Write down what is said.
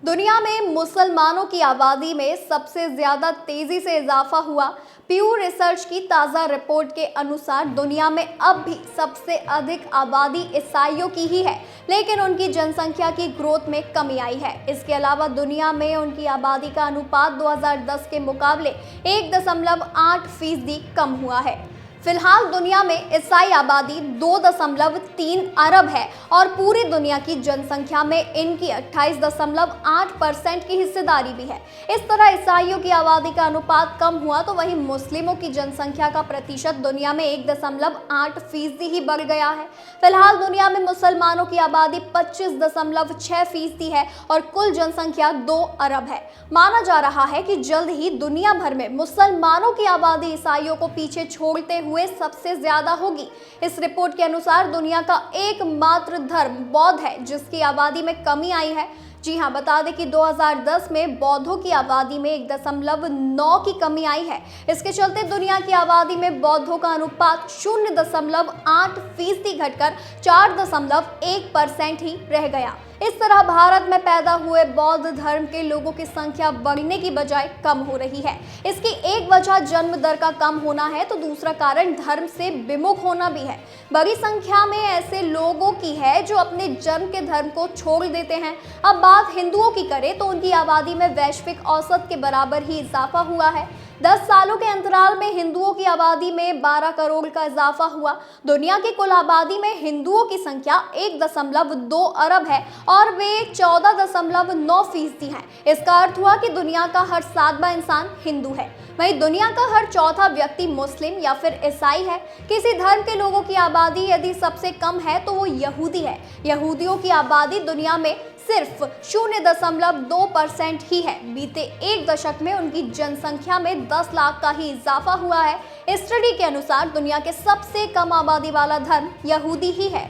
दुनिया में मुसलमानों की आबादी में सबसे ज्यादा तेजी से इजाफा हुआ। प्यू रिसर्च की ताज़ा रिपोर्ट के अनुसार दुनिया में अब भी सबसे अधिक आबादी ईसाइयों की ही है, लेकिन उनकी जनसंख्या की ग्रोथ में कमी आई है। इसके अलावा दुनिया में उनकी आबादी का अनुपात 2010 के मुकाबले 1.8% कम हुआ है। फिलहाल दुनिया में ईसाई आबादी 2.3 अरब है और पूरी दुनिया की जनसंख्या में इनकी 28.8% की हिस्सेदारी भी है। इस तरह ईसाइयों की आबादी का अनुपात कम हुआ तो वहीं मुस्लिमों की जनसंख्या का प्रतिशत दुनिया में 1.8% ही बढ़ गया है। फिलहाल दुनिया में मुसलमानों की आबादी 25.6% है और कुल जनसंख्या 2 अरब है। माना जा रहा है कि जल्द ही दुनिया भर में मुसलमानों की आबादी ईसाइयों को पीछे छोड़ते हुए सबसे ज्यादा होगी। इस रिपोर्ट के अनुसार दुनिया का एकमात्र धर्म बौद्ध है जिसकी आबादी में कमी आई है। जी हां, बता दें कि 2010 में बौद्धों की आबादी में 1.9 की कमी आई है। इसके चलते दुनिया की आबादी में बौद्धों का अनुपात 0.8% घटकर 4.1% ही रह गया। इस तरह भारत में पैदा हुए बौद्ध धर्म के लोगों की संख्या बढ़ने की बजाय कम हो रही है। इसकी एक वजह जन्म दर का कम होना है तो दूसरा कारण धर्म से विमुख होना भी है। बड़ी संख्या में ऐसे लोगों की है जो अपने जन्म के धर्म को छोड़ देते हैं। अब बात हिंदुओं की करें तो उनकी आबादी में वैश्विक औसत के बराबर ही इजाफा हुआ है। 10 सालों के अंतराल में हिंदुओं की आबादी में 12 करोड़ का इजाफा हुआ। दुनिया की कुल आबादी में हिंदुओं की संख्या 1.2 अरब है और वे 14.9% हैं। इसका अर्थ हुआ कि दुनिया का हर 7वां इंसान हिंदू है। वहीं दुनिया का हर चौथा व्यक्ति मुस्लिम या फिर ईसाई है। किसी धर्म के लोगों की आबादी यदि सबसे कम है तो वो यहूदी है। यहूदियों की आबादी दुनिया में सिर्फ 0.2% ही है। बीते एक दशक में उनकी जनसंख्या में 10 लाख का ही इजाफा हुआ है। इस स्टडी के अनुसार दुनिया के सबसे कम आबादी वाला धर्म यहूदी ही है।